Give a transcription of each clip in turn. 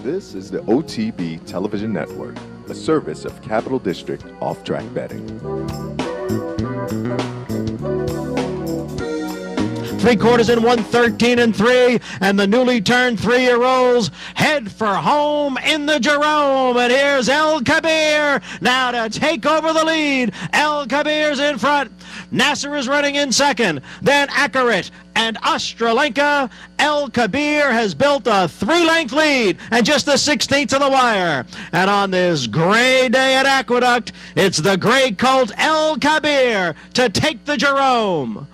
This is the OTB Television Network, a service of Capital District Off-Track Betting. 3/4 and 113 and 3, and the newly turned 3-year-olds head for home in the Jerome. And here's El Kabir now to take over the lead. El Kabir's in front. Nasser is running in second. Then Accurate and Australenka. El Kabir has built a 3-length lead and just the 16th of the wire. And on this gray day at Aqueduct, it's the gray colt El Kabir to take the Jerome.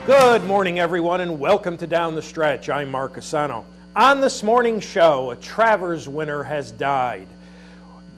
Good morning, everyone, and welcome to Down the Stretch. I'm Mark Asano. On this morning's show, a Travers winner has died.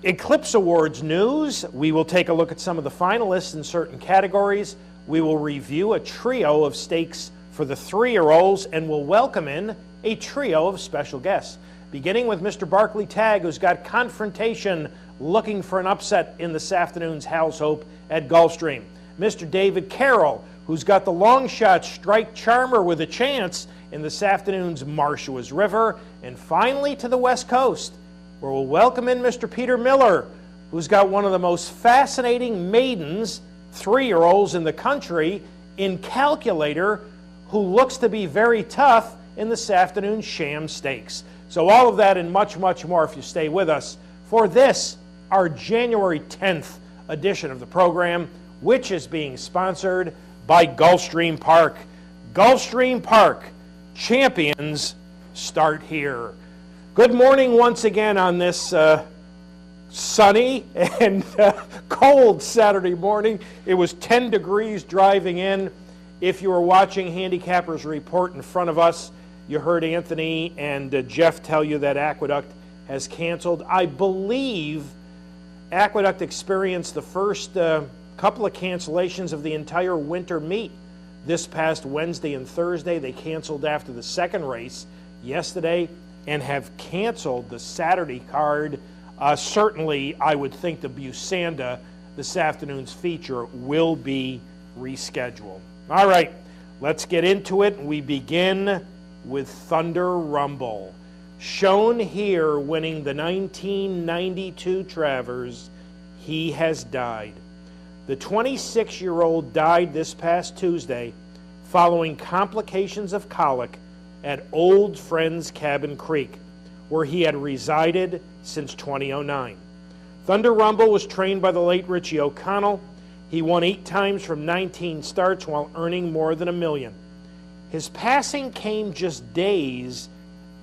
Eclipse Awards news. We will take a look at some of the finalists in certain categories. We will review a trio of stakes for the 3-year-olds, and we'll welcome in a trio of special guests. Beginning with Mr. Barclay Tagg, who's got Confrontation looking for an upset in this afternoon's Hal's Hope at Gulfstream. Mr. David Carroll, who's got the long shot Strike Charmer with a chance in this afternoon's Marshua's River. And finally to the West Coast, where we'll welcome in Mr. Peter Miller, who's got one of the most fascinating maidens, 3-year-olds in the country, in Calculator, who looks to be very tough in this afternoon's Sham Stakes. So all of that and much, much more if you stay with us for this, our January 10th edition of the program, which is being sponsored by Gulfstream Park. Gulfstream Park, champions start here. Good morning once again on this sunny and cold Saturday morning. It was 10 degrees driving in. If you were watching Handicappers Report in front of us, you heard Anthony and Jeff tell you that Aqueduct has canceled. I believe Aqueduct experienced the first couple of cancellations of the entire winter meet this past Wednesday and Thursday. They canceled after the second race yesterday and have canceled the Saturday card. Certainly, I would think the Busanda, this afternoon's feature, will be rescheduled. All right, let's get into it. We begin with Thunder Rumble. Shown here winning the 1992 Travers, he has died. The 26-year-old died this past Tuesday following complications of colic at Old Friends Cabin Creek, where he had resided since 2009. Thunder Rumble was trained by the late Richie O'Connell. He won 8 times from 19 starts while earning more than $1 million. His passing came just days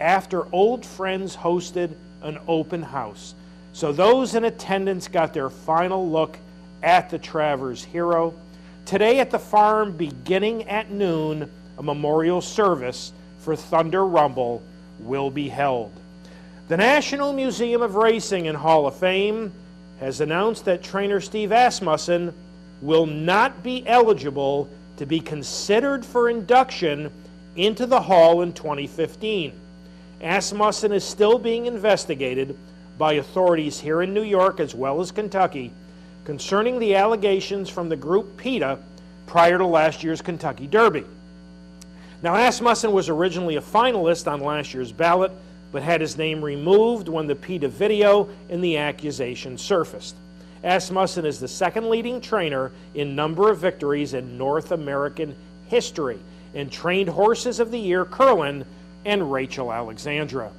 after Old Friends hosted an open house. So those in attendance got their final look at the Travers hero. Today at the farm, beginning at noon, a memorial service for Thunder Rumble will be held. The National Museum of Racing and Hall of Fame has announced that trainer Steve Asmussen will not be eligible to be considered for induction into the Hall in 2015. Asmussen is still being investigated by authorities here in New York as well as Kentucky concerning the allegations from the group PETA prior to last year's Kentucky Derby. Now, Asmussen was originally a finalist on last year's ballot, but had his name removed when the PETA video and the accusation surfaced. Asmussen is the second leading trainer in number of victories in North American history and trained Horses of the Year Curlin and Rachel Alexandra.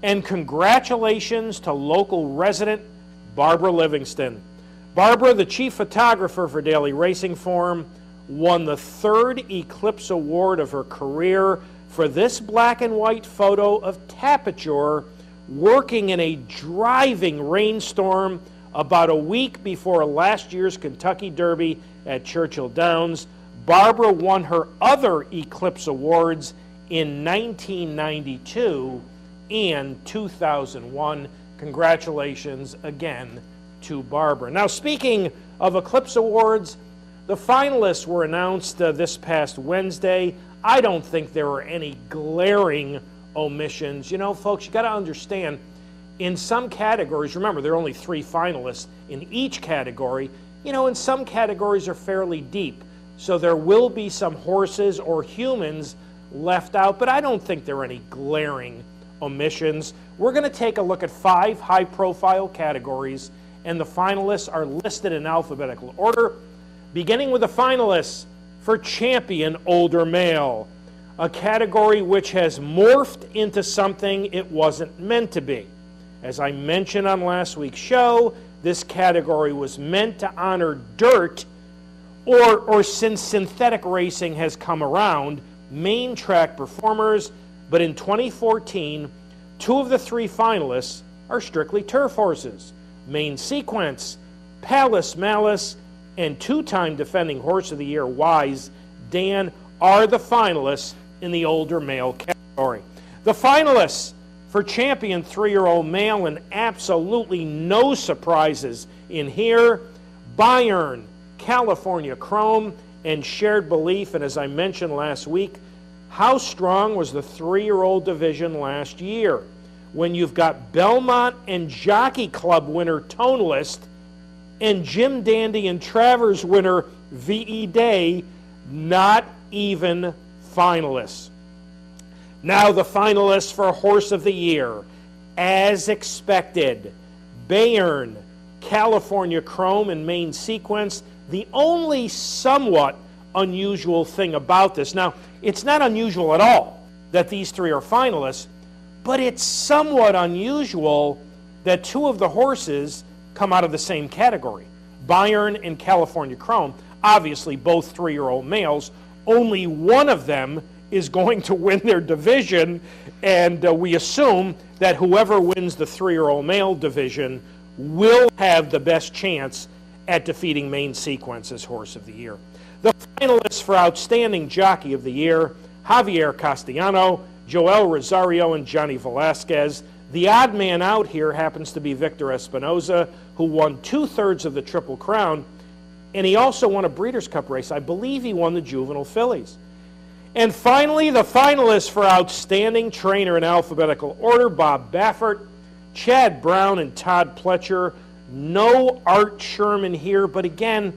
And congratulations to local resident Barbara Livingston. Barbara, the chief photographer for Daily Racing Form, won the 3rd Eclipse Award of her career for this black and white photo of Tapiture working in a driving rainstorm about a week before last year's Kentucky Derby at Churchill Downs. Barbara won her other Eclipse Awards in 1992 and 2001. Congratulations again to Barbara. Now, speaking of Eclipse Awards, the finalists were announced this past Wednesday. I don't think there were any glaring omissions. You know, folks, you got to understand, in some categories, remember, there are only 3 finalists in each category. You know, and some categories are fairly deep. So there will be some horses or humans left out, but I don't think there are any glaring omissions. We're going to take a look at 5 high-profile categories, and the finalists are listed in alphabetical order, beginning with the finalists for Champion Older Male, a category which has morphed into something it wasn't meant to be. As I mentioned on last week's show, this category was meant to honor dirt, or since synthetic racing has come around, main track performers, but in 2014, 2 of the 3 finalists are strictly turf horses. Main Sequence, Palace Malice, and 2-time defending Horse of the Year Wise Dan are the finalists in the older male category. The finalists for Champion 3-year-old male, and absolutely no surprises in here, Bayern, California Chrome, and Shared Belief. And as I mentioned last week, how strong was the 3-year-old division last year? When you've got Belmont and Jockey Club winner Tonalist and Jim Dandy and Travers winner V.E. Day, not even finalists. Now the finalists for Horse of the Year, as expected, Bayern, California Chrome, and Main Sequence. The only somewhat unusual thing about this, now it's not unusual at all that these 3 are finalists, but it's somewhat unusual that 2 of the horses come out of the same category. Bayern and California Chrome, obviously both 3-year-old males, only one of them is going to win their division, and we assume that whoever wins the 3-year-old male division will have the best chance at defeating Main Sequence as Horse of the Year. The finalists for Outstanding Jockey of the Year, Javier Castellano, Joel Rosario, and Johnny Velasquez. The odd man out here happens to be Victor Espinoza, who won 2/3 of the Triple Crown, and he also won a Breeders' Cup race. I believe he won the Juvenile Fillies. And finally, the finalists for Outstanding Trainer in alphabetical order, Bob Baffert, Chad Brown, and Todd Pletcher. No Art Sherman here, but again,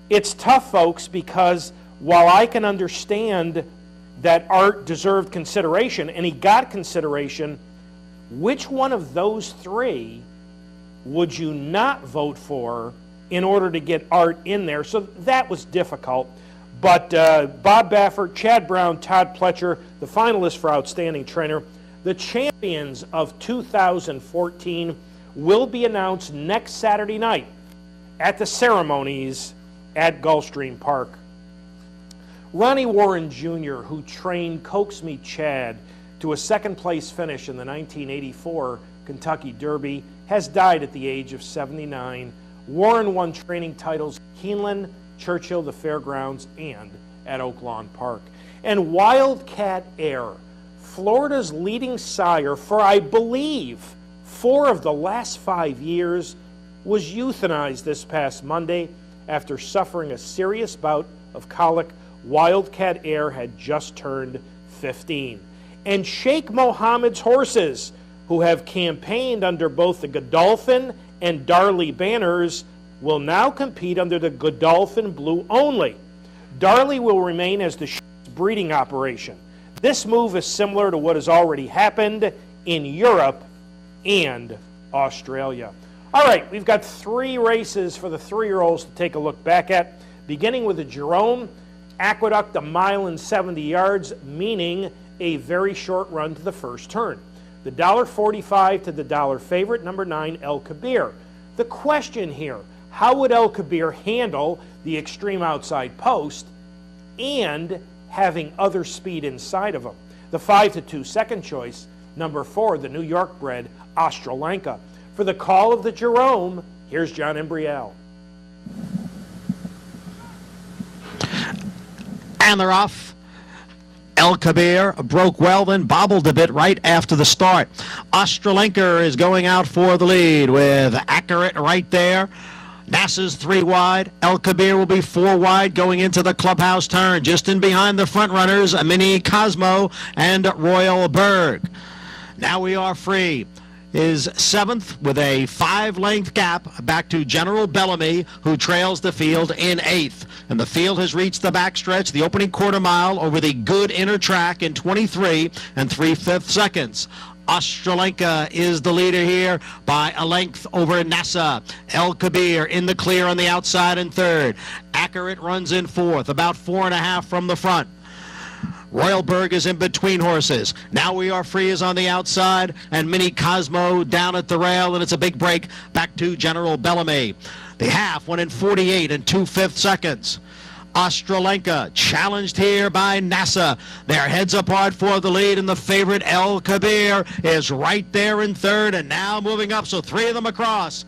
it's tough, folks, because while I can understand that Art deserved consideration, and he got consideration, which one of those 3 would you not vote for in order to get Art in there? So that was difficult. But Bob Baffert, Chad Brown, Todd Pletcher, the finalists for Outstanding Trainer. The champions of 2014 will be announced next Saturday night at the ceremonies at Gulfstream Park. Ronnie Warren Jr., who trained Coax Me Chad to a 2nd-place finish in the 1984 Kentucky Derby, has died at the age of 79. Warren won training titles at Keeneland, Churchill, the Fairgrounds, and at Oaklawn Park. And Wildcat Air, Florida's leading sire for, I believe, 4 of the last 5 years, was euthanized this past Monday after suffering a serious bout of colic. Wildcat Air had just turned 15. And Sheikh Mohammed's horses, who have campaigned under both the Godolphin and Darley banners, will now compete under the Godolphin Blue only. Darley will remain as the breeding operation. This move is similar to what has already happened in Europe and Australia. All right, we've got 3 races for the 3-year-olds to take a look back at, beginning with the Jerome Aqueduct, 1 mile and 70 yards, meaning a very short run to the first turn. The $1.45 to the $1 favorite, number 9, El Kabir. The question here, how would El Kabir handle the extreme outside post and having other speed inside of him? The 5 to 2 second choice, number 4, the New York bred Australenka. For the call of the Jerome, here's John Embriel. And they're off. El Kabir broke well, then bobbled a bit right after the start. Australenka is going out for the lead with Accurate right there. NASA's 3 wide. El Kabir will be 4 wide going into the clubhouse turn. Just in behind the front runners, Mini Cosmo and Royal Berg. Now we are free. Is 7th with a 5-length gap back to General Bellamy, who trails the field in 8th. And the field has reached the backstretch, the opening quarter mile over the good inner track in 23 3/5 seconds. Australenka is the leader here by a length over NASA. El Kabir in the clear on the outside in 3rd. Accurate runs in 4th, about 4.5 from the front. Royal Berg is in between horses. Now we are free is on the outside, and Mini Cosmo down at the rail, and it's a big break back to General Bellamy. The half went in 48 2/5 seconds. Australenka challenged here by NASA. They're heads apart for the lead, and the favorite El Kabir is right there in 3rd, and now moving up, so 3 of them across.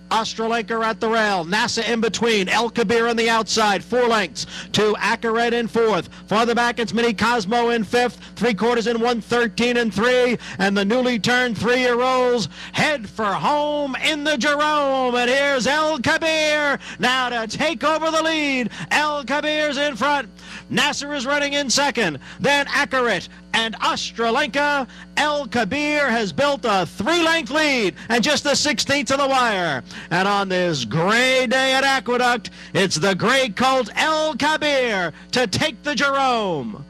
Australenka at the rail, NASA in between, El Kabir on the outside, 4 lengths to Accurate in 4th. Farther back, it's Mini Cosmo in 5th, 3/4 in 1:13 3, and the newly turned 3-year-olds head for home in the Jerome. And here's El Kabir now to take over the lead. El Kabir's in front. NASA is running in 2nd, then Accurate and Australenka. El Kabir has built a 3-length lead and just the 16th of the wire. And on this gray day at Aqueduct, it's the gray colt El Kabir to take the Jerome.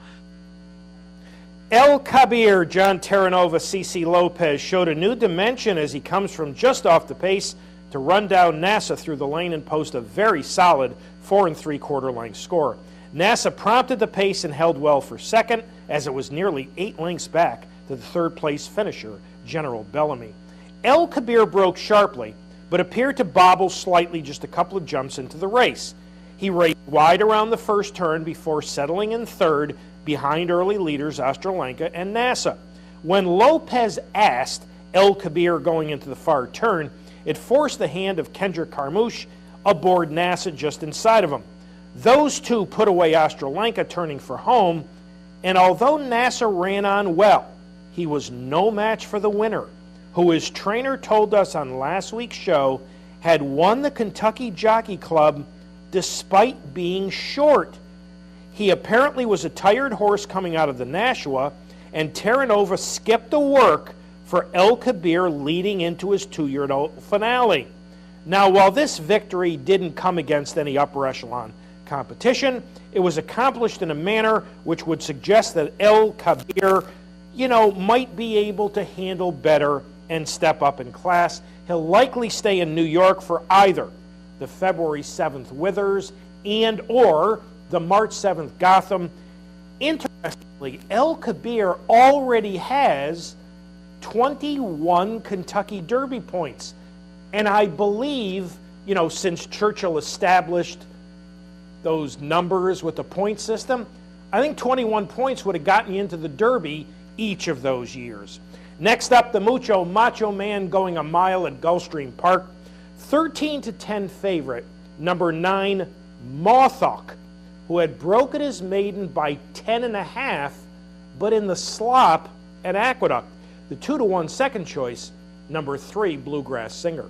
El Kabir, John Terranova, C.C. Lopez, showed a new dimension as he comes from just off the pace to run down NASA through the lane and post a very solid 4 3/4 length score. NASA prompted the pace and held well for 2nd, as it was nearly 8 lengths back to the 3rd place finisher, General Bellamy. El Kabir broke sharply, but appeared to bobble slightly just a couple of jumps into the race. He raced wide around the first turn before settling in 3rd behind early leaders Australenka and NASA. When Lopez asked El Kabir going into the far turn, it forced the hand of Kendrick Carmouche aboard NASA just inside of him. Those two put away Australenka turning for home, and although NASA ran on well, he was no match for the winner, who his trainer told us on last week's show had won the Kentucky Jockey Club despite being short. He apparently was a tired horse coming out of the Nashua, and Terranova skipped the work for El Kabir leading into his 2-year-old finale. Now, while this victory didn't come against any upper echelon competition, it was accomplished in a manner which would suggest that El Kabir, might be able to handle better and step up in class. He'll likely stay in New York for either the February 7th Withers and or the March 7th Gotham. Interestingly, El Kabir already has 21 Kentucky Derby points. And I believe, since Churchill established those numbers with the point system, I think 21 points would have gotten you into the Derby each of those years. Next up, the Mucho Macho Man going a mile at Gulfstream Park. 13-10 favorite, number 9, Mothawk, who had broken his maiden by 10.5, but in the slop at Aqueduct. The 2-1 second choice, number 3, Bluegrass Singer.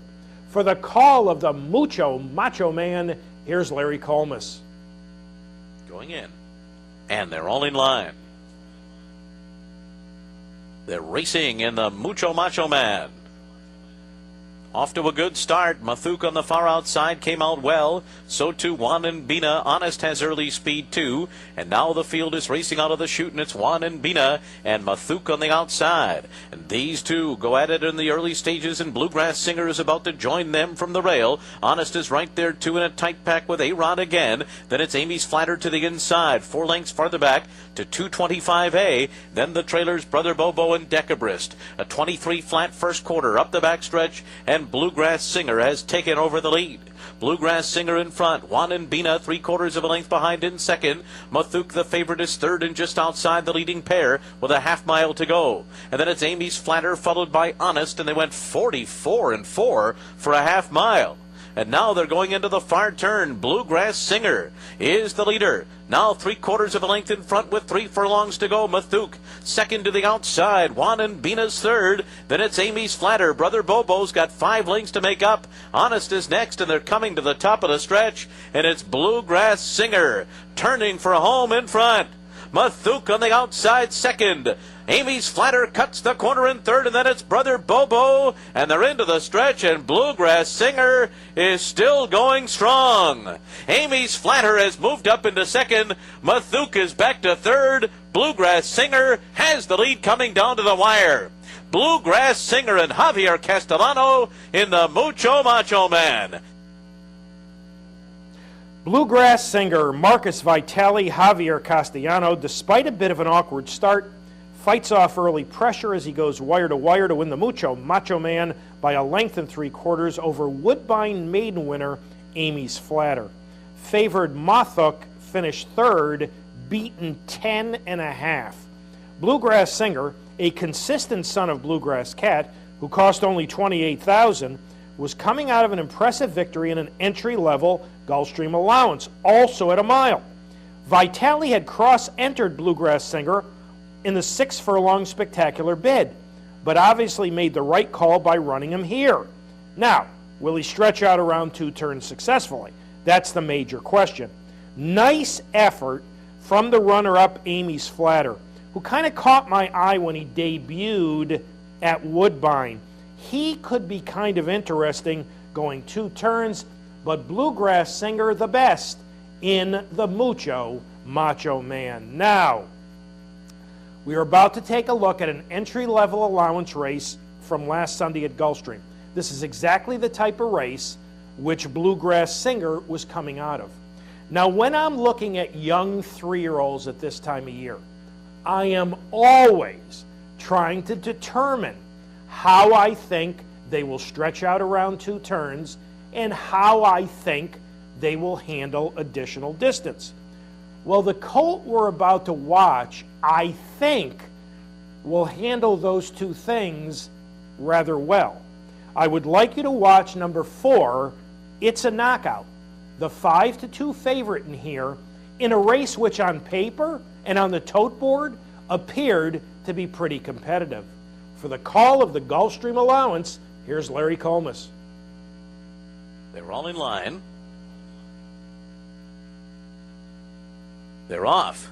For the call of the Mucho Macho Man, here's Larry Colmus. Going in, and they're all in line. They're racing in the Mucho Macho Man. Off to a good start. Mathuk on the far outside came out well. So too Juan and Bina. Honest has early speed too. And now the field is racing out of the chute, and it's Juan and Bina and Mathuk on the outside. And these two go at it in the early stages, and Bluegrass Singer is about to join them from the rail. Honest is right there too in a tight pack with A-Rod again. Then it's Amy's Flatter to the inside. 4 lengths farther back to 225A. Then the trailers Brother Bobo and Decabrist. A 23 flat first quarter up the backstretch, and Bluegrass Singer has taken over the lead. Bluegrass Singer in front. Juan and Bina 3/4 of a length behind in second. Mathuk, the favorite, is third and just outside the leading pair with a half mile to go. And then it's Amy's Flatter followed by Honest, and they went 44 and 4 for a half mile. And now they're going into the far turn. Bluegrass Singer is the leader. Now 3/4 of a length in front with 3 furlongs to go. Mathook second to the outside. Juan and Bina's third. Then it's Amy's Flatter. Brother Bobo's got 5 lengths to make up. Honest is next, and they're coming to the top of the stretch. And it's Bluegrass Singer turning for home in front. Mathook on the outside second. Amy's Flatter cuts the corner in third, and then it's Brother Bobo, and they're into the stretch, and Bluegrass Singer is still going strong. Amy's Flatter has moved up into second. Mathook is back to third. Bluegrass Singer has the lead coming down to the wire. Bluegrass Singer and Javier Castellano in the Mucho Macho Man. Bluegrass Singer, Marcus Vitale, Javier Castellano, despite a bit of an awkward start, fights off early pressure as he goes wire to wire to win the Mucho Macho Man by a length and 3/4 over Woodbine maiden winner Amy's Flatter. Favored Mathook finished third, beaten 10.5. Bluegrass Singer, a consistent son of Bluegrass Cat, who cost only $28,000, was coming out of an impressive victory in an entry-level Gulfstream allowance, also at a mile. Vitale had cross-entered Bluegrass Singer in the 6 furlong spectacular bid, but obviously made the right call by running him here. Now, will he stretch out around 2 turns successfully? That's the major question. Nice effort from the runner-up Amy's Flatter, who kind of caught my eye when he debuted at Woodbine. He could be kind of interesting going 2 turns, but Bluegrass Singer the best in the Mucho Macho Man. Now, we are about to take a look at an entry-level allowance race from last Sunday at Gulfstream. This is exactly the type of race which Bluegrass Singer was coming out of. Now, when I'm looking at young 3-year-olds at this time of year, I am always trying to determine how I think they will stretch out around 2 turns and how I think they will handle additional distance. Well, the colt we're about to watch, I think, will handle those 2 things rather well. I would like you to watch number 4, It's a Knockout, the 5-2 favorite in here, in a race which on paper and on the tote board appeared to be pretty competitive. For the call of the Gulfstream allowance, here's Larry Colmus. They're all in line. They're off.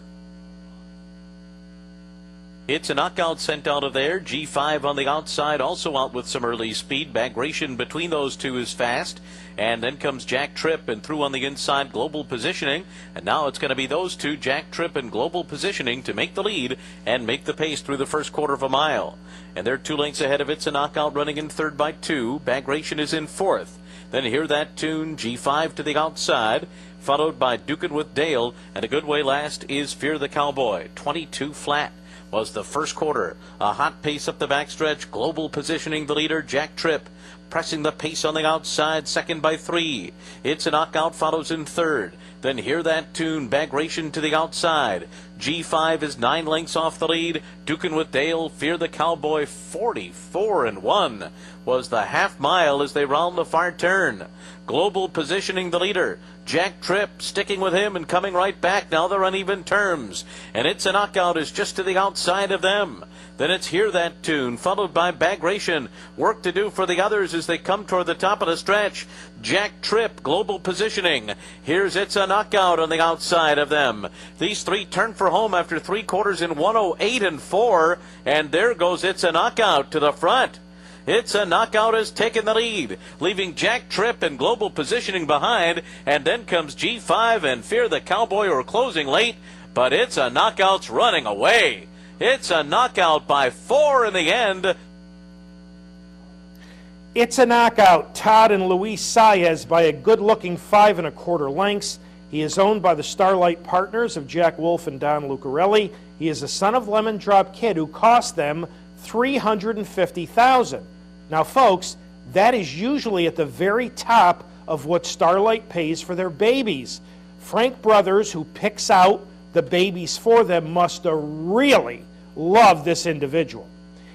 It's a Knockout sent out of there. G5 on the outside, also out with some early speed. Bagration between those two is fast. And then comes Jack Tripp and through on the inside, Global Positioning. And now it's going to be those two, Jack Tripp and Global Positioning, to make the lead and make the pace through the first 1/4 of a mile. And they're 2 lengths ahead of It's a Knockout, running in third by 2. Bagration is in fourth. Then hear that tune, G5 to the outside, followed by Dukin' with Dale. And a good way last is Fear the Cowboy. 22 flat was the first 1/4. A hot pace up the backstretch. Global Positioning the leader, Jack Tripp pressing the pace on the outside, second by 3. It's a Knockout follows in third. Then hear that tune, Bagration to the outside. G5 is 9 lengths off the lead. Dukin' with Dale, Fear the Cowboy, 44-1 was the half mile as they round the far turn. Global Positioning the leader. Jack Tripp sticking with him and coming right back. Now they're on even terms. And It's a Knockout is just to the outside of them. Then it's Hear That Tune, followed by Bagration. Work to do for the others as they come toward the top of the stretch. Jack Tripp, Global Positioning. Here's It's a Knockout on the outside of them. These 3 turn for home after 3/4 in 1:08.4. And there goes It's a Knockout to the front. It's a Knockout has taken the lead, leaving Jack Tripp and Global Positioning behind, and then comes G5 and Fear the Cowboy who are closing late, but It's a Knockout's running away. It's a Knockout by 4 in the end. It's a Knockout, Todd and Luis Saez by a good-looking 5 1/4 lengths. He is owned by the Starlight Partners of Jack Wolf and Don Lucarelli. He is a son of Lemon Drop Kid who cost them $350,000. Now, folks, that is usually at the very top of what Starlight pays for their babies. Frank Brothers, who picks out the babies for them, must really love this individual.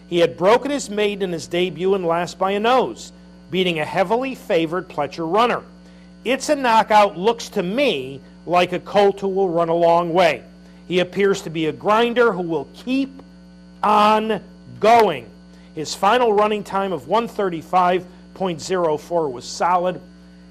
He had broken his maiden in his debut and last by a nose. beating a heavily favored Pletcher runner. It's a Knockout looks to me like a colt who will run a long way. He appears to be a grinder who will keep on going. His final running time of 1:35.04 was solid.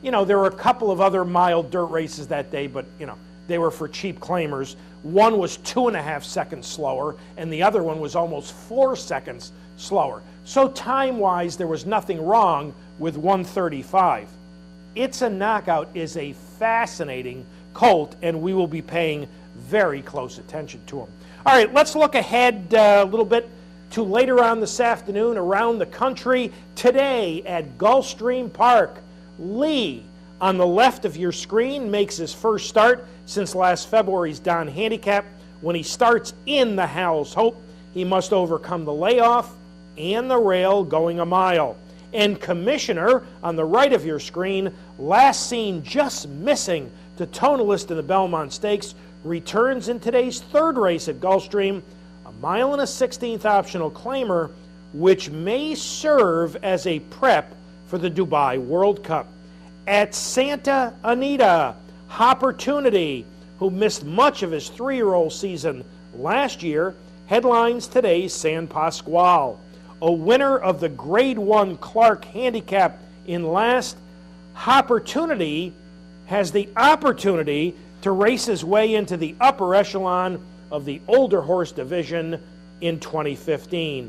You know, there were a couple of other mild dirt races that day, but, you know, they were for cheap claimers. One was 2.5 seconds slower, and the other one was almost 4 seconds slower. So time-wise, there was nothing wrong with 1:35. It's a Knockout is a fascinating colt, and we will be paying very close attention to him. All right, let's look ahead a little bit to later on this afternoon around the country. Today at Gulfstream Park, Lee, on the left of your screen, makes his first start since last February's Don Handicap. When he starts in the Howell's Hope, he must overcome the layoff and the rail going a mile. And Commissioner, on the right of your screen, last seen just missing to Tonalist in the Belmont Stakes, returns in today's third race at Gulfstream, a 1 1/16 optional claimer, which may serve as a prep for the Dubai World Cup. At Santa Anita, Hopportunity, who missed much of his 3-year-old season last year, headlines today's San Pasquale. A winner of the Grade 1 Clark Handicap in last, Hopportunity has the opportunity to race his way into the upper echelon of the older horse division in 2015.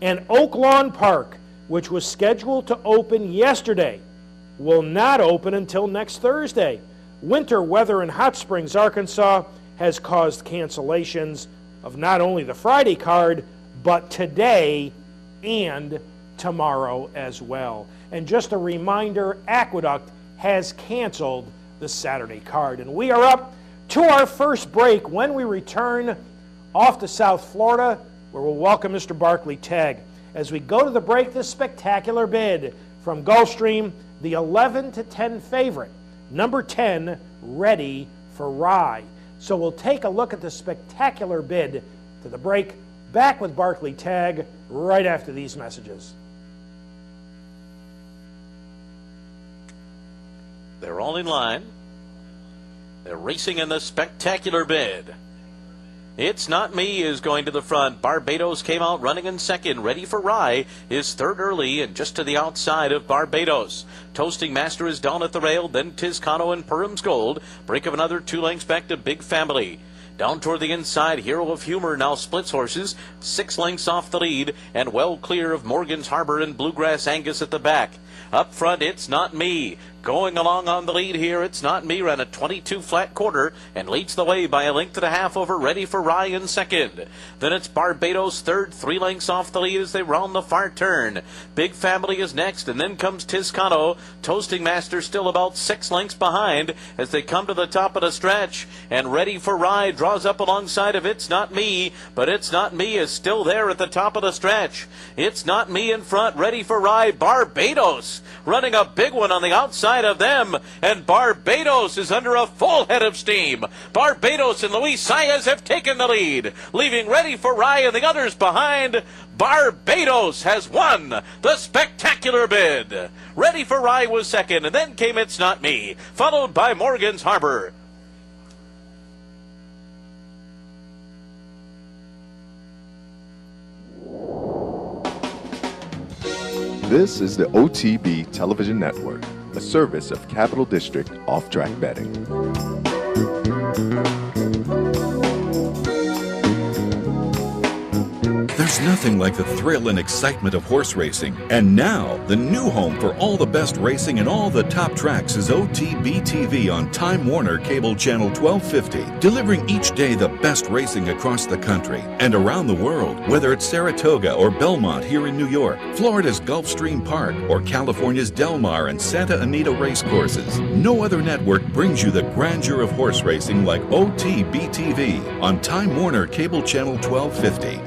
And Oak Lawn Park, which was scheduled to open yesterday, will not open until next Thursday. Winter weather in Hot Springs, Arkansas, has caused cancellations of not only the Friday card, but today and tomorrow as well. And just a reminder, Aqueduct has canceled the Saturday card. And we are up to our first break. When we return off to South Florida, where we'll welcome Mr. Barclay Tagg. As we go to the break, this spectacular bid from Gulfstream, the 11-10 favorite, number 10, Ready for Rye. So we'll take a look at the spectacular bid to the break. Back with Barclay Tagg right after these messages. They're all in line. They're racing in the spectacular bid. It's Not Me is going to the front. Barbados came out running in second. Ready for Rye is third early and just to the outside of Barbados. Toasting Master is down at the rail. Then Tiscano and Purim's Gold. Break of another 2 lengths back to Big Family. Down toward the inside, Hero of Humor now splits horses, 6 lengths off the lead, and well clear of Morgan's Harbor and Bluegrass Angus at the back. Up front, It's Not Me. Going along on the lead here, It's Not Me ran a 22 flat quarter and leads the way by 1.5 lengths over Ready for Rye in second. Then it's Barbados third, 3 lengths off the lead as they round the far turn. Big Family is next, and then comes Tiscano. Toasting Master still about 6 lengths behind as they come to the top of the stretch. And Ready for Rye draws up alongside of It's Not Me, but It's Not Me is still there at the top of the stretch. It's Not Me in front, Ready for Rye, Barbados running a big one on the outside of them, and Barbados is under a full head of steam. Barbados and Luis Saez have taken the lead, leaving Ready for Rye and the others behind. Barbados has won the spectacular bid. Ready for Rye was second, and then came It's Not Me, followed by Morgan's Harbor. This is the OTB Television Network, a service of Capital District Off-Track Betting. There's nothing like the thrill and excitement of horse racing. And now, the new home for all the best racing and all the top tracks is OTB TV on Time Warner Cable Channel 1250, delivering each day the best racing across the country and around the world, whether it's Saratoga or Belmont here in New York, Florida's Gulfstream Park, or California's Del Mar and Santa Anita race courses. No other network brings you the grandeur of horse racing like OTB TV on Time Warner Cable Channel 1250.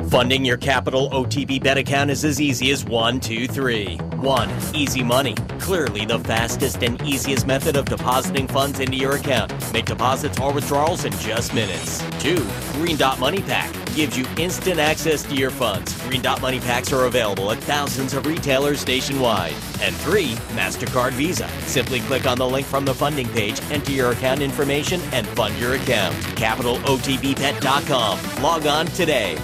Funding your Capital OTB bet account is as easy as 1, 2, 3. 1. Easy Money. Clearly the fastest and easiest method of depositing funds into your account. Make deposits or withdrawals in just minutes. 2. Green Dot Money Pack. gives you instant access to your funds. Green Dot Money Packs are available at thousands of retailers nationwide. And 3, MasterCard Visa. Simply click on the link from the funding page, enter your account information, and fund your account. CapitalOTBPet.com. Log on today.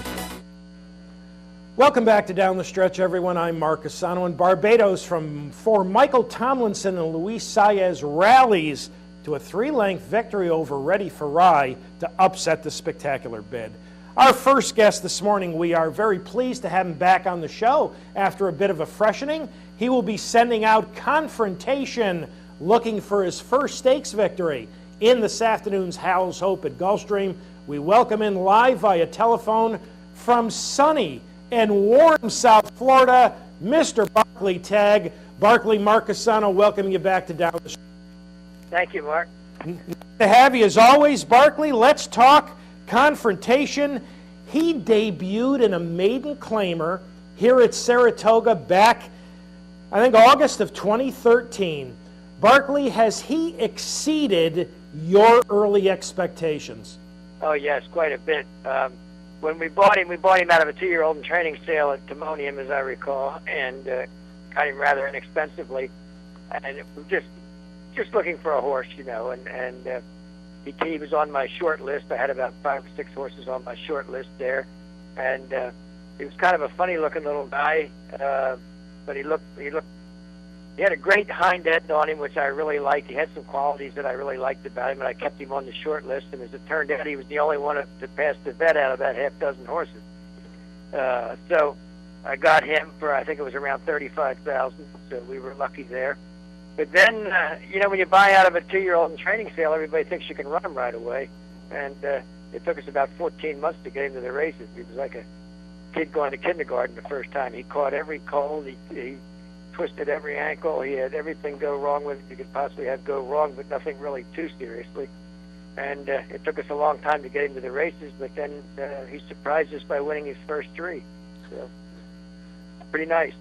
Welcome back to Down the Stretch, everyone. I'm Mark Asano in Barbados for Michael Tomlinson and Luis Saez rallies to a 3-length victory over Ready for Rye to upset the spectacular bid. Our first guest this morning, we are very pleased to have him back on the show after a bit of a freshening. He will be sending out Confrontation, looking for his first stakes victory in this afternoon's Howell's Hope at Gulfstream. We welcome in live via telephone from sunny and warm South Florida, Mr. Barclay Tagg. Barclay, Mark Asano, welcoming you back to Down the Stretch. Thank you, Mark. Good to have you as always, Barclay. Let's talk Confrontation. He debuted in a maiden claimer here at Saratoga back, I think, August of 2013. Barclay, has he exceeded your early expectations? Oh, yes, quite a bit. When we bought him out of a 2-year-old in training sale at Timonium, as I recall, and got him rather inexpensively. And it was just looking for a horse, you know, and he was on my short list. I had about 5 or 6 horses on my short list there, and he was kind of a funny-looking little guy, but he had a great hind end on him, which I really liked. He had some qualities that I really liked about him, and I kept him on the short list. And as it turned out, he was the only one to pass the vet out of that half dozen horses. So I got him for, I think it was around $35,000. So we were lucky there. But then, you know, when you buy out of a 2-year-old in training sale, everybody thinks you can run him right away. And it took us about 14 months to get him to the races. He was like a kid going to kindergarten the first time. He caught every cold. He twisted every ankle. He had everything go wrong with it you could possibly have go wrong, but nothing really too seriously. And it took us a long time to get him to the races, but then he surprised us by winning his first 3. So, pretty nice.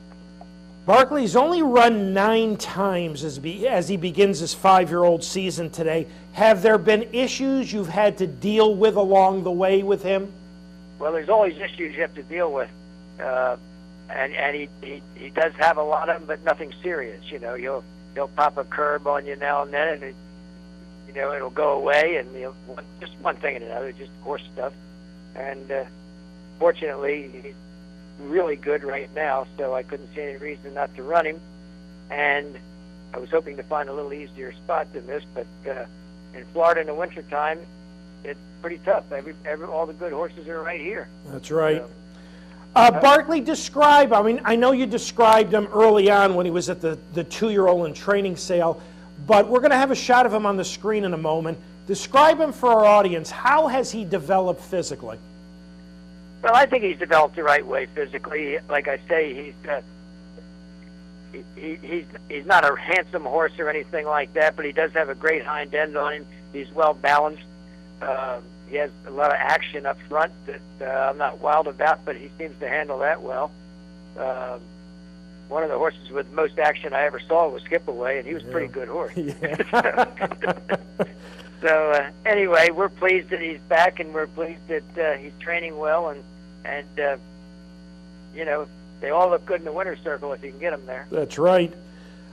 Barclay's only run 9 times as he begins his 5-year-old season today. Have there been issues you've had to deal with along the way with him? Well, there's always issues you have to deal with. And he does have a lot of them, but nothing serious. You know, he'll pop a curb on you now and then, and you know it'll go away, and just one thing and another, just horse stuff. And fortunately, he's really good right now, so I couldn't see any reason not to run him. And I was hoping to find a little easier spot than this, but in Florida in the wintertime, it's pretty tough. All the good horses are right here. That's right. Barclay, describe, I mean, I know you described him early on when he was at the 2-year-old in training sale, but we're going to have a shot of him on the screen in a moment. Describe him for our audience. How has he developed physically? Well, I think he's developed the right way physically. Like I say, he's not a handsome horse or anything like that, but he does have a great hind end on him. He's well balanced. He has a lot of action up front that I'm not wild about, but he seems to handle that well. One of the horses with the most action I ever saw was Skip Away, and he was a pretty good horse. So anyway, we're pleased that he's back, and we're pleased that he's training well, and you know, they all look good in the winner's circle if you can get them there. That's right.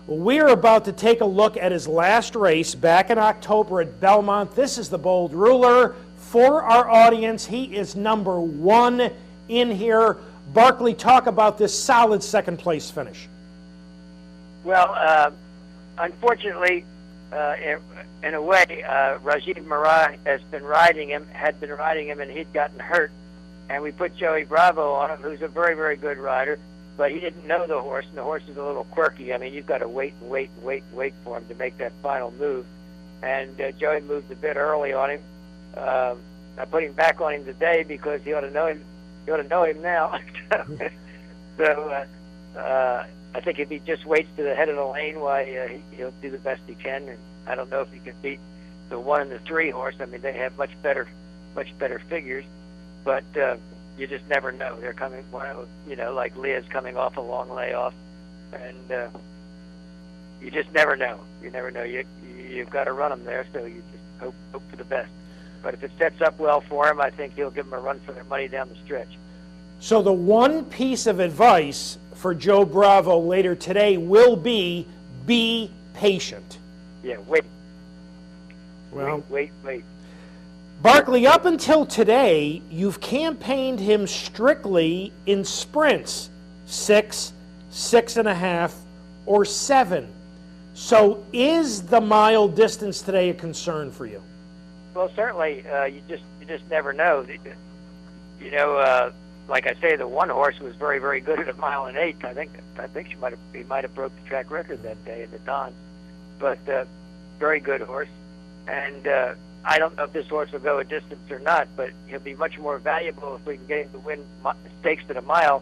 Well, we're about to take a look at his last race back in October at Belmont. This is the Bold Ruler. For our audience, he is number 1 in here. Barclay, talk about this solid second-place finish. Well, unfortunately, in a way, Rajiv Marai had been riding him, and he'd gotten hurt. And we put Joey Bravo on him, who's a very, very good rider, but he didn't know the horse, and the horse is a little quirky. I mean, you've got to wait for him to make that final move. And Joey moved a bit early on him. I put him back on him today because he ought to know him. He ought to know him now. So I think if he just waits to the head of the lane, why he'll do the best he can. And I don't know if he can beat the 1 and the 3 horse. I mean, they have much better figures, but you just never know. They're coming, you know, like Leah's coming off a long layoff, and you just never know. You never know. You've got to run them there, so you just hope for the best. But if it sets up well for him, I think he'll give him a run for their money down the stretch. So the one piece of advice for Joe Bravo later today will be patient. Yeah, wait. Well, Wait. Barclay, up until today, you've campaigned him strictly in sprints, 6, 6.5, or 7. So is the mile distance today a concern for you? Well, certainly, you just never know. You know, like I say, the one horse was very, very good at 1 mile and 8. I think he might have broke the track record that day in the Don, but very good horse. And I don't know if this horse will go a distance or not, but he'll be much more valuable if we can get him to win stakes at 1 mile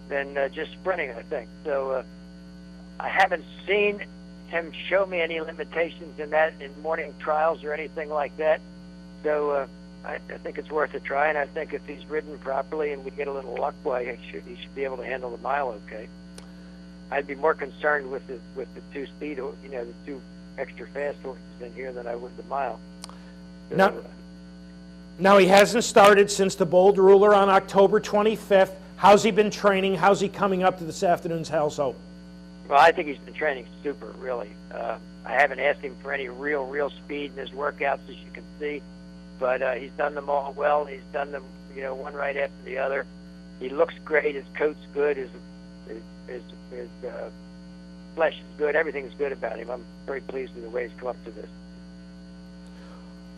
than just sprinting, I think. So I haven't seen him show me any limitations in that in morning trials or anything like that. So I think it's worth a try, and I think if he's ridden properly and we get a little luck, he should be able to handle the mile okay. I'd be more concerned with the 2-speed, the 2 extra fast horses in here than I would the mile. So, now he hasn't started since the Bold Ruler on October 25th. How's he been training? How's he coming up to this afternoon's House Open? Well, I think he's been training super, really. I haven't asked him for any real speed in his workouts, as you can see, but he's done them all well. He's done them, one right after the other. He looks great. His coat's good. His flesh is good. Everything's good about him. I'm very pleased with the way he's come up to this.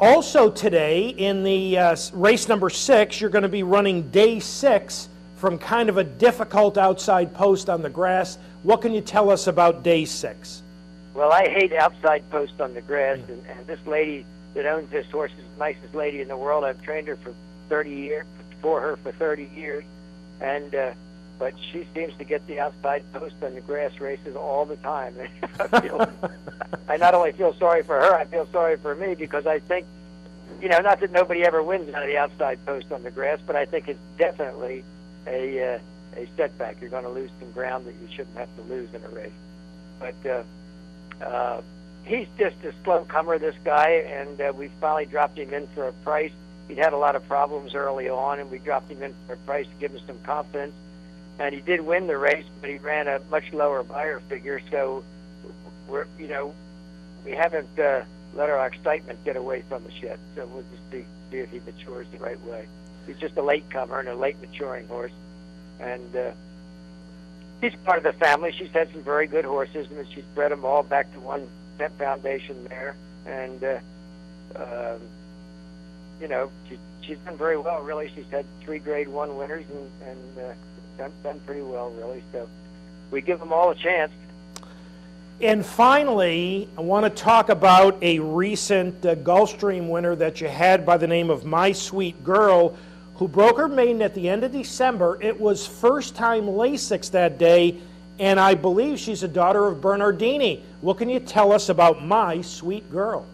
Also today, in the race number 6, you're going to be running day 6 from kind of a difficult outside post on the grass. What can you tell us about day 6? Well, I hate outside posts on the grass, and this lady that owns this horse is the nicest lady in the world. I've trained her for 30 years, and but she seems to get the outside post on the grass races all the time. I not only feel sorry for her, I feel sorry for me, because I think, not that nobody ever wins out of the outside post on the grass, but I think it's definitely a setback. You're going to lose some ground that you shouldn't have to lose in a race. But he's just a slow comer, this guy, and we finally dropped him in for a price. He'd had a lot of problems early on, and we dropped him in for a price to give him some confidence. And he did win the race, but he ran a much lower buyer figure, so we haven't let our excitement get away from us yet. So we'll just see if he matures the right way. He's just a late comer and a late maturing horse, and she's part of the family. She's had some very good horses, and she's bred them all back to one foundation there, and she's done very well, really. She's had 3 Grade 1 winners and done pretty well, really. So we give them all a chance. And finally, I want to talk about a recent Gulfstream winner that you had by the name of My Sweet Girl, who broke her maiden at the end of December. It was first-time Lasix that day, and I believe she's a daughter of Bernardini. What can you tell us about My Sweet Girl?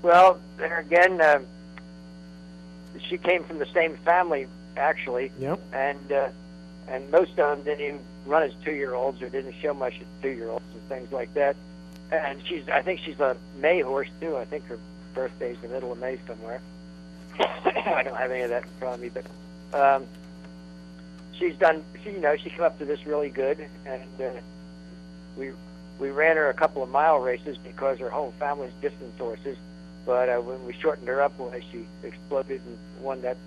Well, there again, she came from the same family, actually. Yep. And most of them didn't even run as 2-year-olds or didn't show much as 2-year-olds and things like that. And I think she's a May horse, too. I think her birthday's the middle of May somewhere. I don't have any of that in front of me, but she came up to this really good, and we ran her a couple of mile races because her whole family's distance horses, but when we shortened her up, she exploded and won that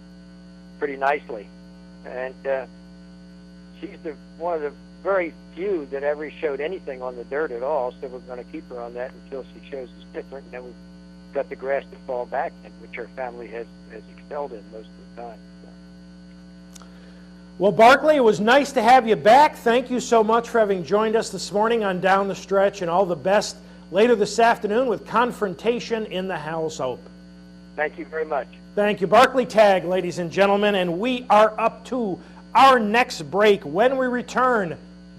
pretty nicely. And she's one of the very few that ever showed anything on the dirt at all, so we're going to keep her on that until she shows us different, and then we've got the grass to fall back in, which her family has excelled in most of the time. So. Well, Barclay, it was nice to have you back. Thank you so much for having joined us this morning on Down the Stretch, and all the best later this afternoon with Confrontation in the House Open. Thank you very much. Thank you. Barclay Tagg, ladies and gentlemen, and we are up to our next break when we return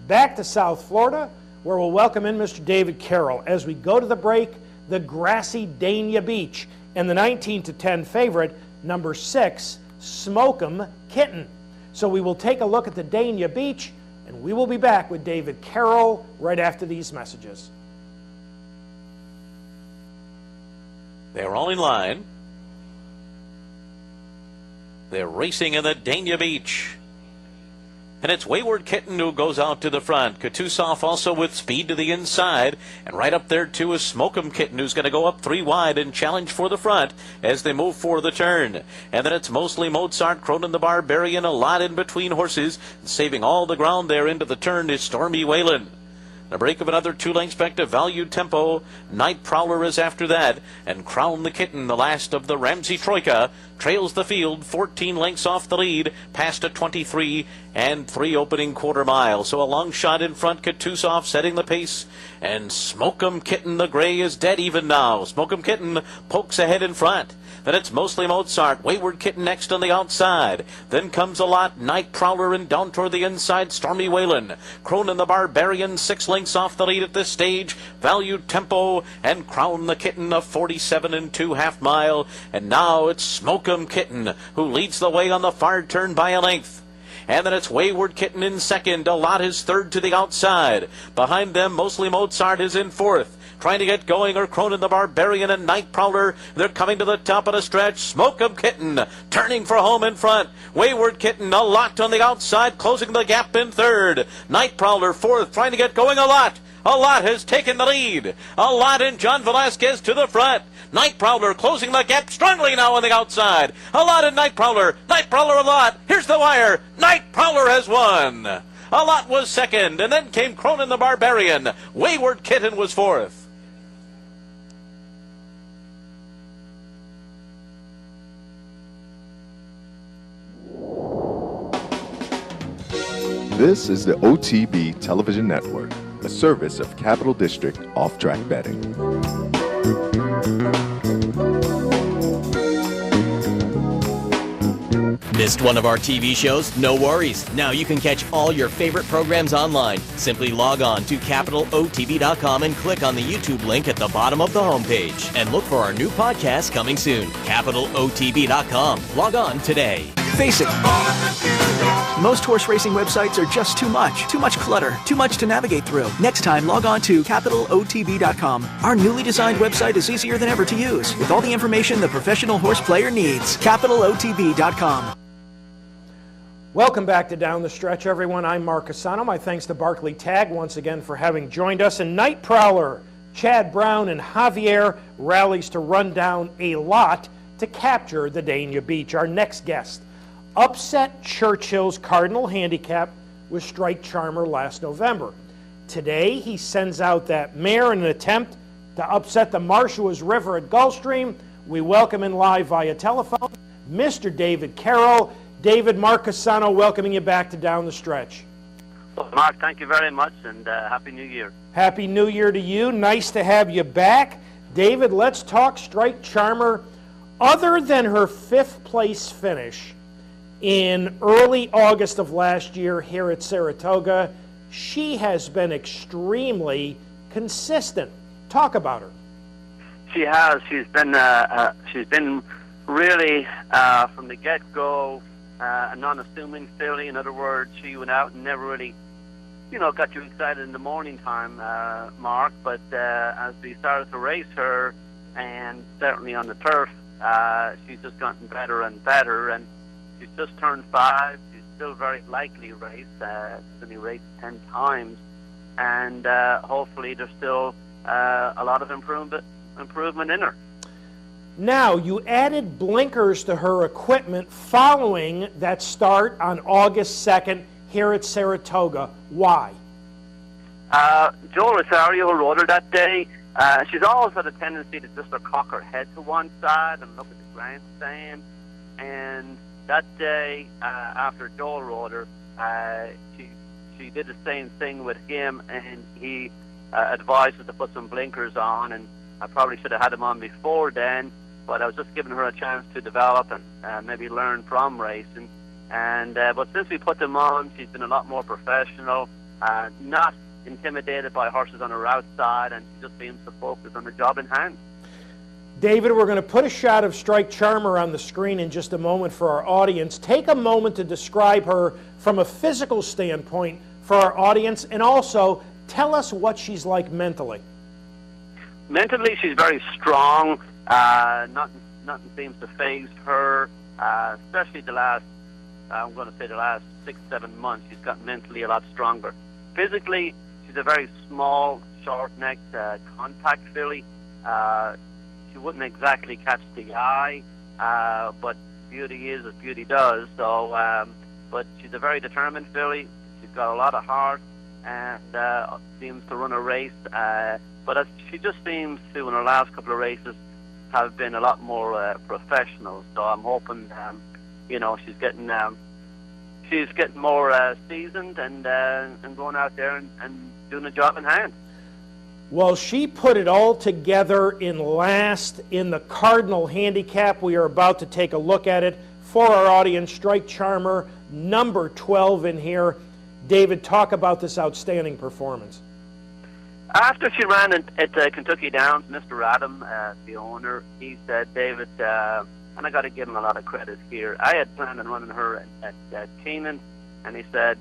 back to South Florida, where we'll welcome in Mr. David Carroll. As we go to the break, the grassy Dania Beach and the 19-10 favorite, number 6, Smoke'em Kitten. So we will take a look at the Dania Beach, and we will be back with David Carroll right after these messages. They're all in line. They're racing in the Dania Beach. And it's Wayward Kitten who goes out to the front. Kutusov also with speed to the inside. And right up there, too, is Smoke'em Kitten, who's going to go up 3 wide and challenge for the front as they move for the turn. And then it's mostly Mozart, Cronin the Barbarian, a lot in between horses. Saving all the ground there into the turn is Stormy Whalen. A break of another 2 lengths back to Value Tempo. Night Prowler is after that. And Crown the Kitten, the last of the Ramsey Troika, trails the field 14 lengths off the lead, past a 23 and 3 opening quarter mile. So a long shot in front, Kutusov setting the pace. And Smoke'em Kitten, the gray, is dead even now. Smoke'em Kitten pokes ahead in front. Then it's mostly Mozart, Wayward Kitten next on the outside. Then comes a lot, Night Prowler, and down toward the inside, Stormy Whalen. Cronin the Barbarian, 6 lengths off the lead at this stage. Value Tempo and Crown the Kitten, a 47 2/2 mile. And now it's Smoke'em Kitten who leads the way on the far turn by a length. And then it's Wayward Kitten in second. A lot is third to the outside. Behind them, mostly Mozart is in fourth. Trying to get going are Cronin the Barbarian and Night Prowler. They're coming to the top of the stretch. Smoke'em Kitten turning for home in front. Wayward Kitten a lot on the outside, closing the gap in third. Night Prowler fourth, trying to get going a lot. A lot has taken the lead. A lot and John Velasquez to the front. Night Prowler closing the gap strongly now on the outside. A lot and Night Prowler. Night Prowler a lot. Here's the wire. Night Prowler has won. A lot was second, and then came Cronin the Barbarian. Wayward Kitten was fourth. This is the OTB Television Network, a service of Capital District Off-Track Betting. Missed one of our TV shows? No worries. Now you can catch all your favorite programs online. Simply log on to CapitalOTB.com and click on the YouTube link at the bottom of the homepage. And look for our new podcast coming soon. CapitalOTB.com. Log on today. Face it. Most horse racing websites are just too much clutter, too much to navigate through. Next time, log on to CapitalOTB.com. Our newly designed website is easier than ever to use, with all the information the professional horse player needs. CapitalOTB.com. Welcome back to Down the Stretch, everyone. I'm Mark Asano. My thanks to Barclay Tagg once again for having joined us. And Night Prowler, Chad Brown, and Javier rallies to run down a lot to capture the Dania Beach. Our next guest upset Churchill's Cardinal Handicap with Strike Charmer last November. Today, he sends out that mare in an attempt to upset the Marshuas River at Gulfstream. We welcome in live via telephone Mr. David Carroll. David, Mark Casano welcoming you back to Down the Stretch. Well, Mark, thank you very much, and Happy New Year. Happy New Year to you. Nice to have you back. David, let's talk Strike Charmer. Other than her 5th place finish in early August of last year here at Saratoga, she has been extremely consistent. Talk about her. She has. She's been really from the get-go a non-assuming filly. In other words, she went out and never really, got you excited in the morning time, Mark. But as we started to race her, and certainly on the turf, she's just gotten better and better. And she's just turned 5. She's still very likely race. She's only raced 10 times. And hopefully there's still a lot of improvement in her. Now, you added blinkers to her equipment following that start on August 2nd here at Saratoga. Why? Joe Rosario rode her that day. She's always had a tendency to just cock her head to one side and look at the grandstand. And that day, after Joel rode her, she did the same thing with him, and he advised her to put some blinkers on, and I probably should have had them on before then, but I was just giving her a chance to develop and maybe learn from racing. And but since we put them on, she's been a lot more professional, not intimidated by horses on her outside, and she just seems to focus on the job in hand. David, we're going to put a shot of Strike Charmer on the screen in just a moment for our audience. Take a moment to describe her from a physical standpoint for our audience, and also tell us what she's like mentally. Mentally, she's very strong. Nothing seems to faze her. especially the last 6-7 months. She's gotten mentally a lot stronger. Physically, she's a very small, short-necked, contact filly. She wouldn't exactly catch the eye, but beauty is as beauty does. So, but she's a very determined filly. She's got a lot of heart and seems to run a race. But she just seems to, in her last couple of races, have been a lot more professional. So I'm hoping, she's getting more seasoned and going out there and doing a job in hand. Well, she put it all together in last in the Cardinal handicap. We are about to take a look at it for our audience. Strike Charmer, number 12 in here. David, talk about this outstanding performance. After she ran at Kentucky Downs, Mr. Adam, the owner, he said, David, and I got to give him a lot of credit here, I had planned on running her at Keenan, and he said,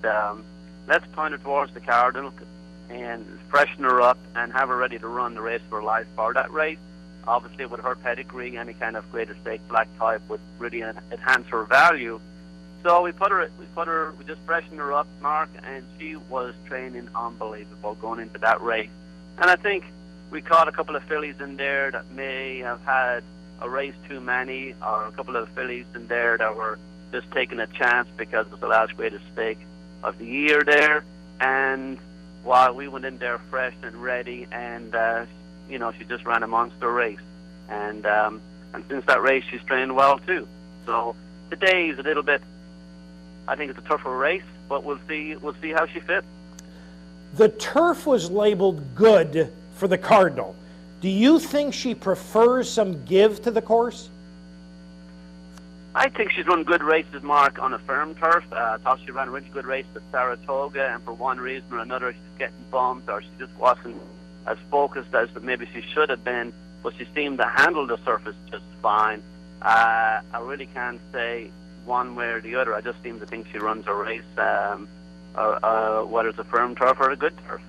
let's point her towards the Cardinal and freshen her up and have her ready to run the race for life for that race. Obviously, with her pedigree, any kind of greater stake black type would really enhance her value. So we just freshened her up, Mark, and she was training unbelievable going into that race. And I think we caught a couple of fillies in there that may have had a race too many, or a couple of fillies in there that were just taking a chance because it was the last greatest stake of the year there. And while we went in there fresh and ready, and she just ran a monster race. And since that race, she's trained well too. So today is a little bit, I think it's a tougher race, but we'll see how she fits. The turf was labeled good for the Cardinal. Do you think she prefers some give to the course? I think she's run good races, Mark, on a firm turf. I thought she ran a really good race at Saratoga, and for one reason or another, she's getting bumped, or she just wasn't as focused as maybe she should have been, but she seemed to handle the surface just fine. I really can't say one way or the other. I just seem to think she runs a race, whether it's a firm turf or a good turf.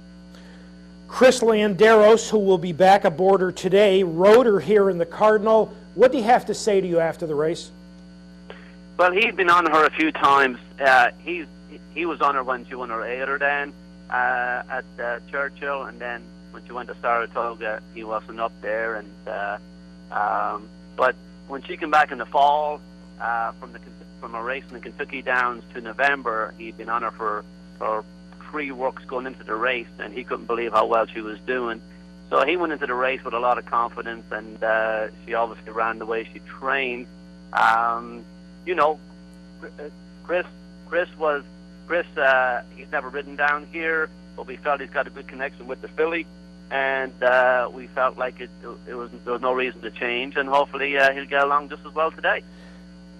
Chris Landeros, who will be back aboard her today, rode her here in the Cardinal. What do you have to say to you after the race? Well, he'd been on her a few times. He was on her when she won her Airdern at Churchill, and then when she went to Saratoga, he wasn't up there. And but when she came back in the fall from a race in the Kentucky Downs to November, he'd been on her for 3 works going into the race, and he couldn't believe how well she was doing. So he went into the race with a lot of confidence, and she obviously ran the way she trained. Chris, he's never ridden down here, but we felt he's got a good connection with the filly, and we felt like there was no reason to change, and hopefully he'll get along just as well today.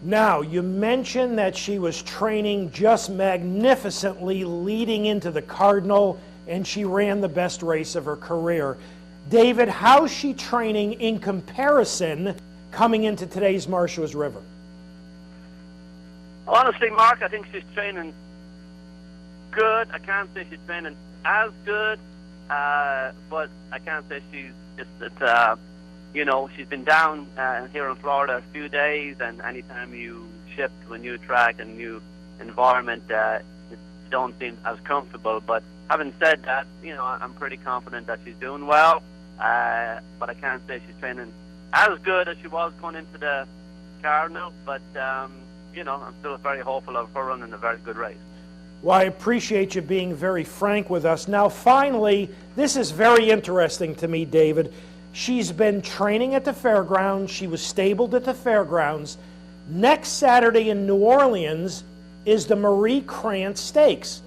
Now, you mentioned that she was training just magnificently leading into the Cardinal, and she ran the best race of her career. David, how's she training in comparison coming into today's Marsha's River? Honestly, Mark, I think she's training good. I can't say she's training as good, but I can't say she's she's been down here in Florida a few days, and anytime you shift to a new track and new environment, it don't seem as comfortable. But having said that, I'm pretty confident that she's doing well, but I can't say she's training as good as she was going into the Cardinal, but I'm still very hopeful of her running a very good race. Well, I appreciate you being very frank with us. Now, finally, this is very interesting to me, David. She's been training at the fairgrounds. She was stabled at the fairgrounds. Next Saturday in New Orleans is the Marie Krantz Stakes,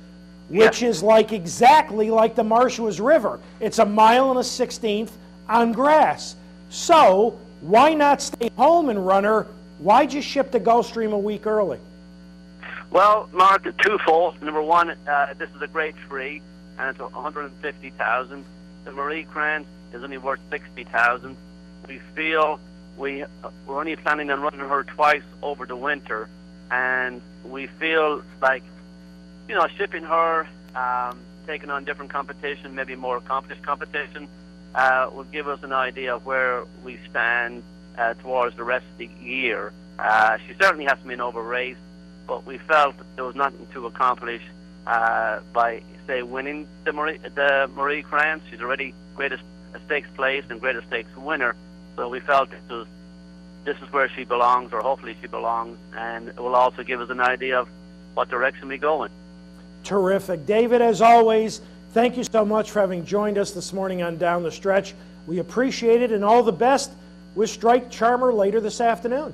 which is exactly like the Marsha's River. It's 1 1/16 miles on grass. So why not stay home and run her? Why'd you ship to Gulfstream a week early? Well, Mark, twofold. Number one, this is a grade 3, and it's $150,000. The Marie Krantz is only worth $60,000. We feel we're only planning on running her twice over the winter, and we feel like shipping her, taking on different competition, maybe more accomplished competition, will give us an idea of where we stand towards the rest of the year. She certainly hasn't been over-raced, but we felt there was nothing to accomplish by, say, winning the Marie Krantz. She's already greatest stakes place and greatest stakes winner, so we felt this is where she belongs, or hopefully she belongs, and it will also give us an idea of what direction we go in. Terrific. David, as always, thank you so much for having joined us this morning on Down the Stretch. We appreciate it, and all the best with Strike Charmer later this afternoon.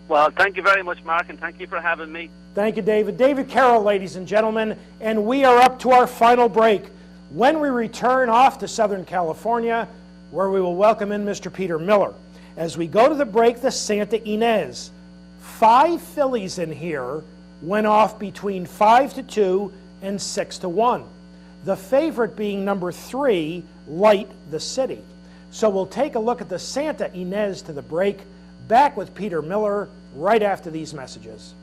Well, thank you very much, Mark, and thank you for having me. Thank you, David. David Carroll, ladies and gentlemen, and we are up to our final break. When we return off to Southern California, where we will welcome in Mr. Peter Miller. As we go to the break, the Santa Ynez. 5 fillies in here went off between 5-2 and 6-1. The favorite being number 3, Light the City. So we'll take a look at the Santa Ynez to the break. Back with Peter Miller right after these messages.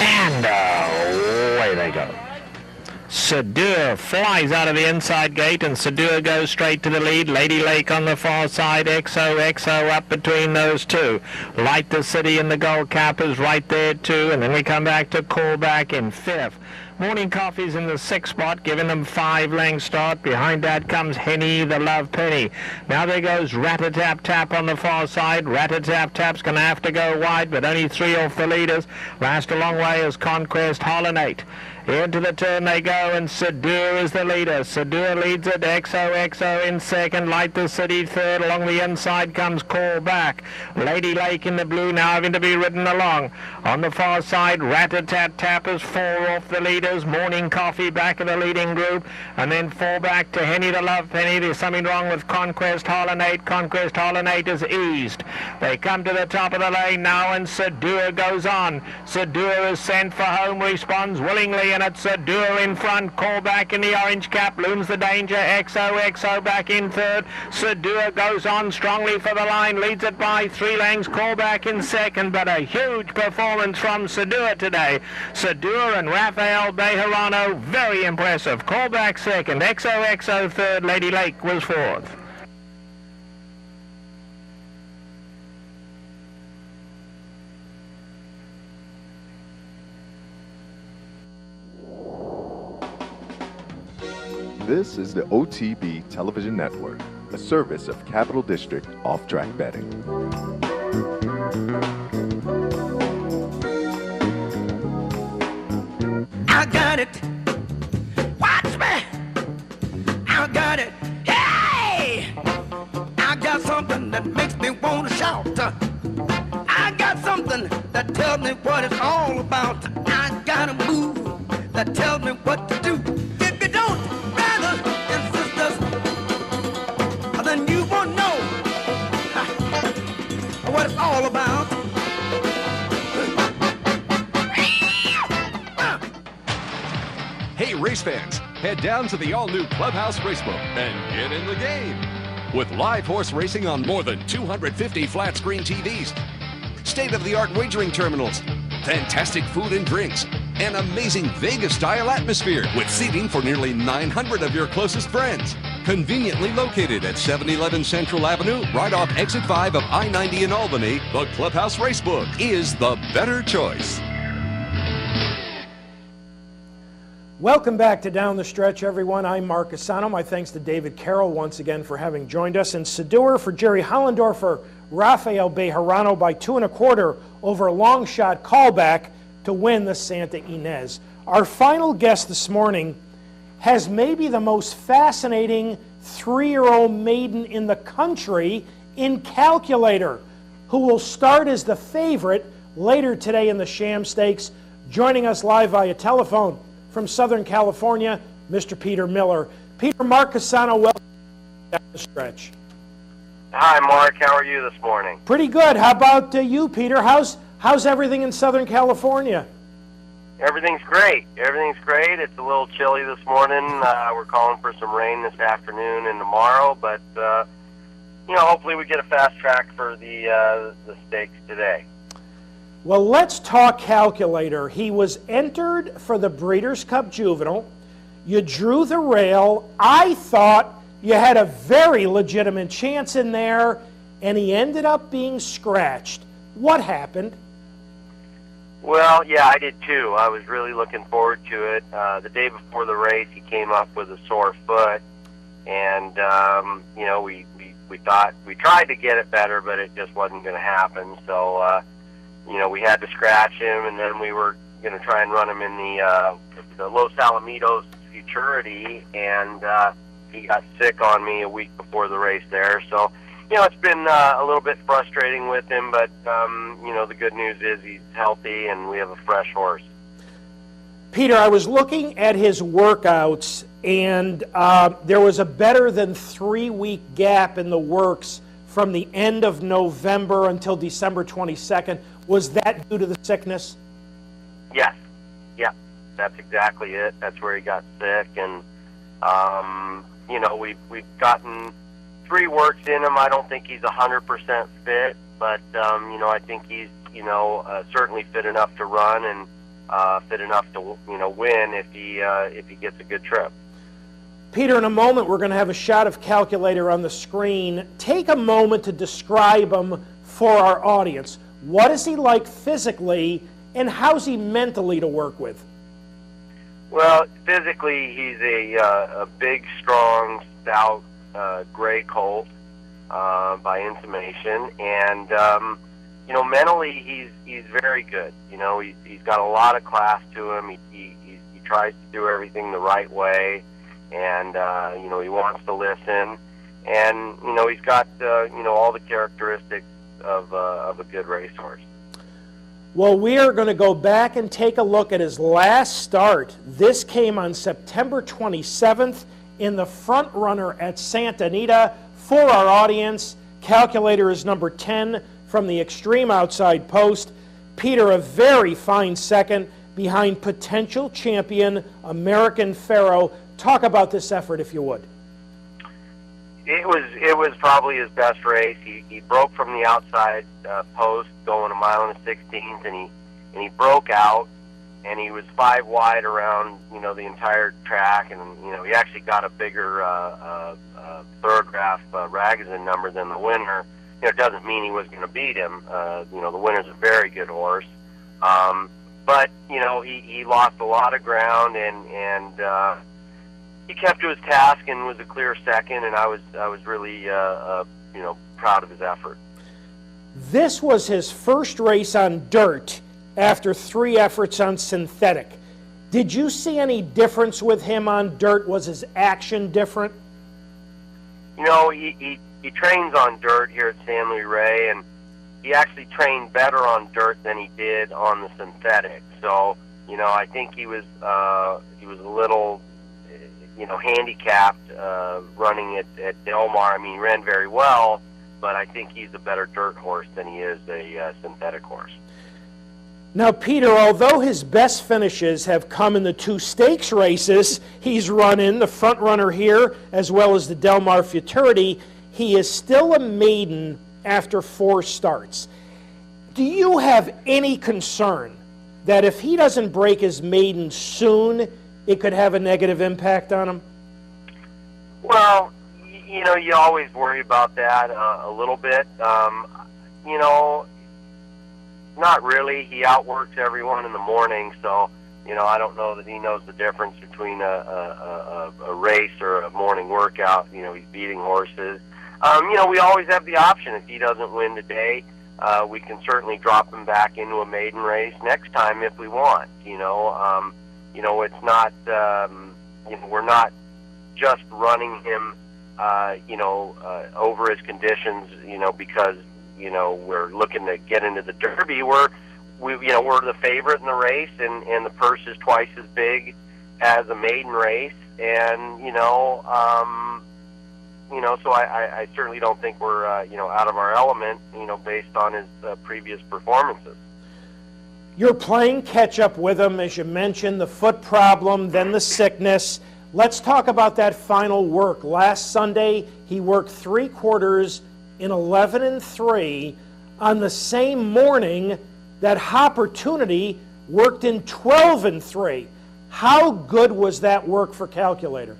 And away they go. Sedur flies out of the inside gate, and Sedur goes straight to the lead. Lady Lake on the far side, XOXO up between those two. Light the City and the Gold Cap is right there too, and then we come back to Callback in 5th. Morning Coffee's in the 6th spot, giving them 5 length start. Behind that comes Henny the Love Penny. Now there goes Rat-a-Tap-Tap on the far side. Rat-a-Tap-Tap's going to have to go wide, but only 3 off the leaders. Last a long way is Conquest Hollanate. Into the turn they go, and Sedur is the leader. Sedur leads it, XOXO in 2nd, Light the City 3rd. Along the inside comes Callback. Lady Lake in the blue now having to be ridden along. On the far side, Rat-a-Tap-Tap is 4 off the leaders. Morning Coffee back in the leading group, and then 4 back to Henny the Love Penny. There's something wrong with Conquest Hollanate. Conquest Hollanate is eased. They come to the top of the lane now, and Sedur goes on. Sedur is sent for home, responds willingly, and it's Sedur in front. Callback in the orange cap looms the danger. XOXO back in 3rd. Sedur goes on strongly for the line, leads it by 3 lengths. Callback in 2nd, but a huge performance from Sedur today. Sedur and Rafael Bejarano, very impressive. Callback 2nd, XOXO 3rd, Lady Lake was 4th. This is the OTB Television Network, a service of Capital District Off-Track Betting. I got it. Watch me. I got it. Hey! I got something that makes me want to shout. I got something that tells me what it's all about. I got a move that tells me what to do. If you don't, brothers and sisters, then you won't know what it's all about. Hey, race fans, head down to the all-new Clubhouse Racebook and get in the game. With live horse racing on more than 250 flat-screen TVs, state-of-the-art wagering terminals, fantastic food and drinks, an amazing Vegas-style atmosphere with seating for nearly 900 of your closest friends. Conveniently located at 711 Central Avenue, right off Exit 5 of I-90 in Albany, the Clubhouse Racebook is the better choice. Welcome back to Down the Stretch, everyone. I'm Mark Asano. My thanks to David Carroll once again for having joined us, and Sedur for Jerry Hollendorfer, Rafael Bejarano by 2 1/4 over a long shot callback to win the Santa Ynez. Our final guest this morning has maybe the most fascinating 3-year-old maiden in the country in Calculator, who will start as the favorite later today in the Sham Stakes. Joining us live via telephone from Southern California, Mr. Peter Miller. Peter, Mark Casano, welcome down the stretch. Hi, Mark. How are you this morning? Pretty good. How about you, Peter? How's everything in Southern California? Everything's great. Everything's great. It's a little chilly this morning. We're calling for some rain this afternoon and tomorrow, but hopefully we get a fast track for the stakes today. Well, let's talk Calculator. He was entered for the Breeders' Cup Juvenile. You drew the rail. I thought You had a very legitimate chance in there, and he ended up being scratched. What happened? Well, yeah, I did too. I was really looking forward to it. The day before the race, he came up with a sore foot, and you know, we thought, we tried to get it better, but it just wasn't going to happen. So you know, we had to scratch him, and then we were going to try and run him in the Los Alamitos Futurity, and he got sick on me a week before the race there. So, you know, it's been a little bit frustrating with him, but, you know, the good news is he's healthy and we have a fresh horse. Peter, I was looking at his workouts, and there was a better than 3-week gap in the works from the end of November until December 22nd. Was that due to the sickness? Yes. Yeah, that's exactly it. That's where he got sick, and, you know, we've gotten 3 works in him. I don't think he's 100% fit, but, you know, I think he's, you know, certainly fit enough to run and fit enough to, you know, win if he gets a good trip. Peter, in a moment we're going to have a shot of Calculator on the screen. Take a moment to describe him for our audience. What is he like physically, and how's he mentally to work with? Well, physically, he's a big, strong, stout, gray colt by intimation, and you know, mentally he's very good. You know, he's got a lot of class to him. He tries to do everything the right way, and you know, he wants to listen, and you know, he's got you know, all the characteristics of a good racehorse. Well, we are going to go back and take a look at his last start. This came on September 27th in the front runner at Santa Anita. For our audience, Calculator is number 10 from the extreme outside post. Peter, a very fine second behind potential champion American Pharaoh. Talk about this effort, if you would. It was probably his best race. He broke from the outside post going 1 16 and he broke out, and he was 5 wide around, you know, the entire track, and you know, he actually got a bigger thoroughgraph Ragozin number than the winner. You know, it doesn't mean he was going to beat him. You know, the winner's a very good horse, but you know, he lost a lot of ground, and he kept to his task and was a clear second, and I was really you know, proud of his effort. This was his first race on dirt after 3 efforts on synthetic. Did you see any difference with him on dirt? Was his action different? You know, he trains on dirt here at San Luis Rey, and he actually trained better on dirt than he did on the synthetic. So, you know, I think he was a little, you know, handicapped running at Del Mar. I mean, he ran very well, but I think he's a better dirt horse than he is a synthetic horse. Now, Peter, although his best finishes have come in the 2 stakes races he's run in, the front runner here as well as the Del Mar Futurity, he is still a maiden after 4 starts. Do you have any concern that if he doesn't break his maiden soon, it could have a negative impact on him? Well, you know, you always worry about that a little bit. You know, not really. He outworks everyone in the morning, so, you know, I don't know that he knows the difference between a race or a morning workout. You know, he's beating horses. You know, we always have the option. If he doesn't win today, we can certainly drop him back into a maiden race next time if we want. You know, it's not, you know, we're not just running him, you know, over his conditions, you know, because, you know, we're looking to get into the Derby. You know, we're the favorite in the race, and the purse is twice as big as a maiden race, and, you know, so I certainly don't think we're, you know, out of our element, you know, based on his previous performances. You're playing catch-up with him, as you mentioned, the foot problem, then the sickness. Let's talk about that final work. Last Sunday, he worked 3/4 in 11-3 on the same morning that Hopportunity worked in 12-3. How good was that work for Calculator?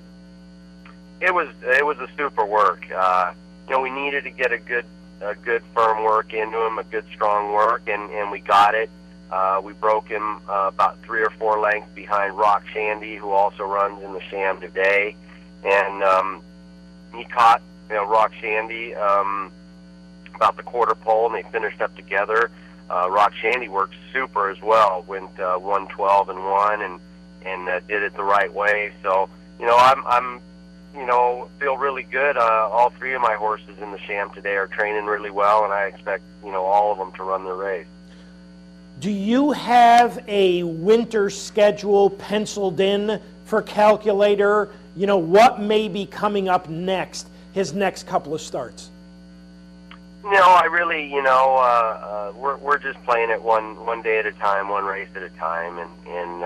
It was a super work. We needed to get a good firm work into him, a good strong work, and we got it. We broke him about 3 or 4 lengths behind Rock Shandy, who also runs in the Sham today, and he caught Rock Shandy about the quarter pole, and they finished up together. Rock Shandy worked super as well, went 112 and 1, and did it the right way. So I'm feel really good. All 3 of my horses in the Sham today are training really well, and I expect all of them to run their race. Do you have a winter schedule penciled in for Calculator? What may be coming up next, his next couple of starts? No, I really, we're just playing it one day at a time, one race at a time, and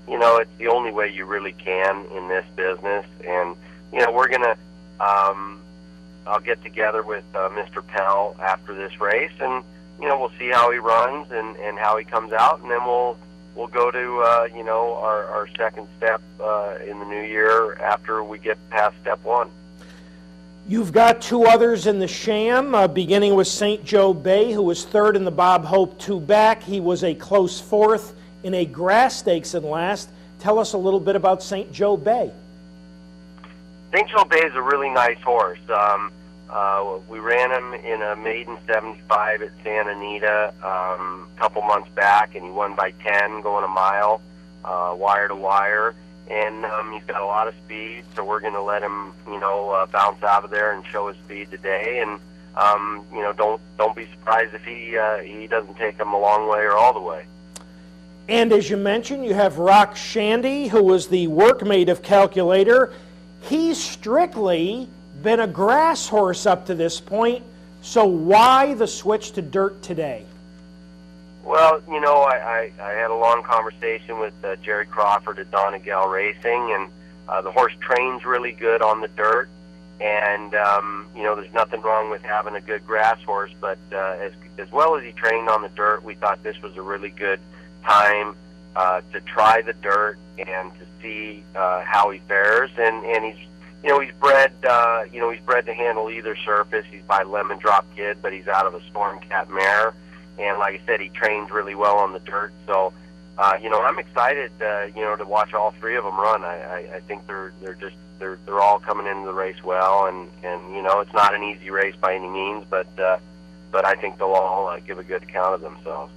it's the only way you really can in this business. And we're gonna, I'll get together with Mr. Pell after this race, and we'll see how he runs and how he comes out, and then we'll go to our second step in the new year after we get past step 1. You've got 2 others in the Sham, beginning with St. Joe Bay, who was 3rd in the Bob Hope 2-back. He was a close 4th in a grass stakes and last. Tell us a little bit about St. Joe Bay. St. Joe Bay is a really nice horse. We ran him in a maiden 75 at Santa Anita a couple months back, and he won by 10 going a mile, wire to wire. And he's got a lot of speed, so we're going to let him, bounce out of there and show his speed today. And don't be surprised if he doesn't take him a long way or all the way. And as you mentioned, you have Rock Shandy, who was the workmate of Calculator. He's strictly been a grass horse up to this point, so why the switch to dirt today? Well, I had a long conversation with Jerry Crawford at Donegal Racing, and the horse trains really good on the dirt, and there's nothing wrong with having a good grass horse, but as well as he trained on the dirt, we thought this was a really good time to try the dirt and to see how he fares, and he's bred to handle either surface. He's by Lemon Drop Kid, but he's out of a Stormcat mare. And like I said, he trains really well on the dirt. So, I'm excited, to watch all 3 of them run. I think they're all coming into the race well, and it's not an easy race by any means, but I think they'll all give a good account of themselves.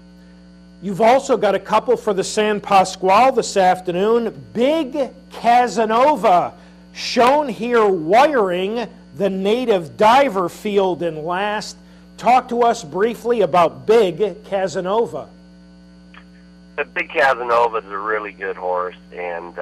You've also got a couple for the San Pasquale this afternoon. Big Casanova, shown here wiring the native diver field in last. Talk to us briefly about Big Casanova. The Big Casanova is a really good horse, and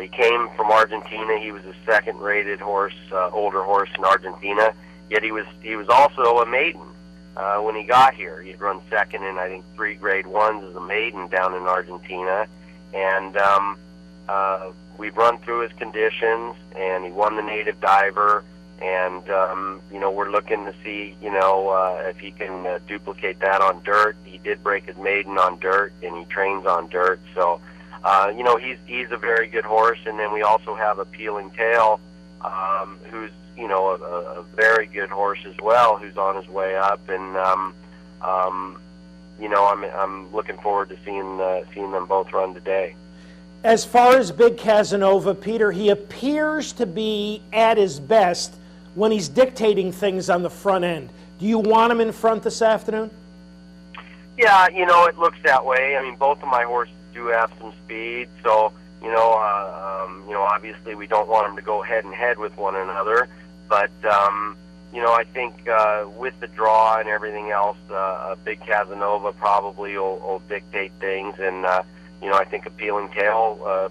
he came from Argentina. He was a second-rated horse, older horse in Argentina. Yet he was also a maiden when he got here. He'd run second in, I think, 3 Grade 1s as a maiden down in Argentina, and we've run through his conditions, and he won the native diver. And, we're looking to see, if he can duplicate that on dirt. He did break his maiden on dirt, and he trains on dirt. So, he's a very good horse. And then we also have Appealing Tail, who's, a very good horse as well, who's on his way up. And, I'm looking forward to seeing them both run today. As far as Big Casanova, Peter, he appears to be at his best when he's dictating things on the front end. Do you want him in front this afternoon? Yeah, it looks that way. I mean, both of my horses do have some speed, so, obviously we don't want them to go head-and-head with one another, but, I think with the draw and everything else, Big Casanova probably will dictate things, and, I think Appealing Tail,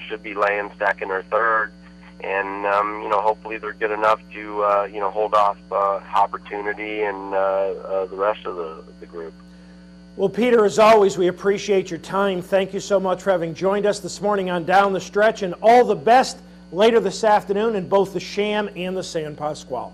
should be laying second or third. And, hopefully they're good enough to, hold off Opportunity and the rest of the group. Well, Peter, as always, we appreciate your time. Thank you so much for having joined us this morning on Down the Stretch, and all the best later this afternoon in both the Sham and the San Pasquale.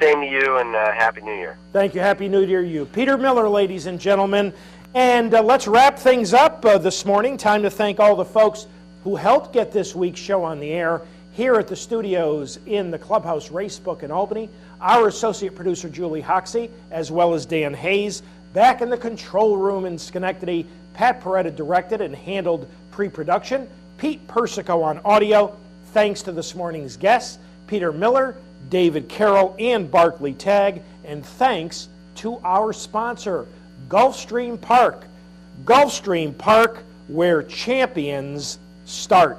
Same to you, and Happy New Year. Thank you. Happy New Year to you. Peter Miller, ladies and gentlemen. And let's wrap things up this morning. Time to thank all the folks who helped get this week's show on the air here at the studios in the Clubhouse Racebook in Albany, our associate producer Julie Hoxie, as well as Dan Hayes. Back in the control room in Schenectady, Pat Peretta directed and handled pre-production. Pete Persico on audio. Thanks to this morning's guests, Peter Miller, David Carroll, and Barclay Tagg. And thanks to our sponsor, Gulfstream Park. Gulfstream Park, where champions start.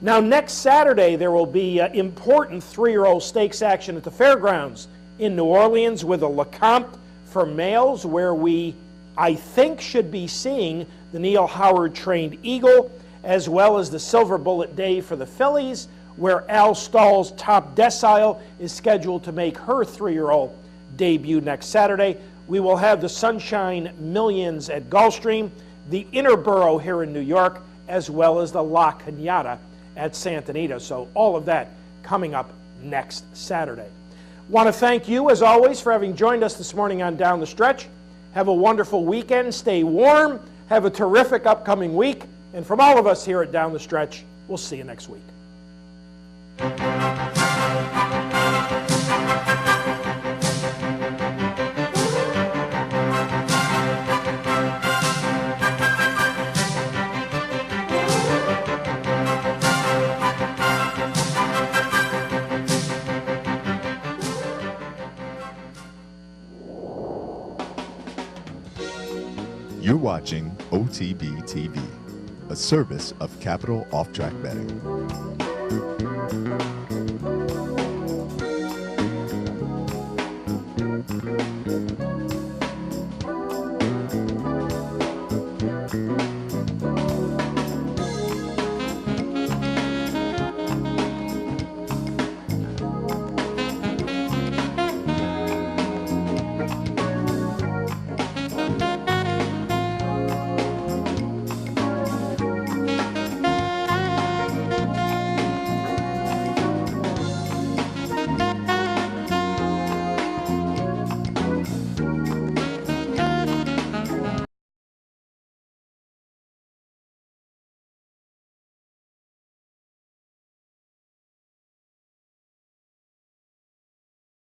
Now, next Saturday, there will be important 3-year-old stakes action at the fairgrounds in New Orleans with a Lecomte for males, where we, I think, should be seeing the Neil Howard trained Eagle, as well as the Silver Bullet Day for the fillies, where Al Stahl's Top Decile is scheduled to make her 3-year-old debut next Saturday. We will have the Sunshine Millions at Gulfstream, the Interborough here in New York, as well as the La Cañada at Santa Anita. So all of that coming up next Saturday. Want to thank you, as always, for having joined us this morning on Down the Stretch. Have a wonderful weekend. Stay warm. Have a terrific upcoming week. And from all of us here at Down the Stretch, we'll see you next week. You're watching OTB TV, a service of Capital Off-Track Betting.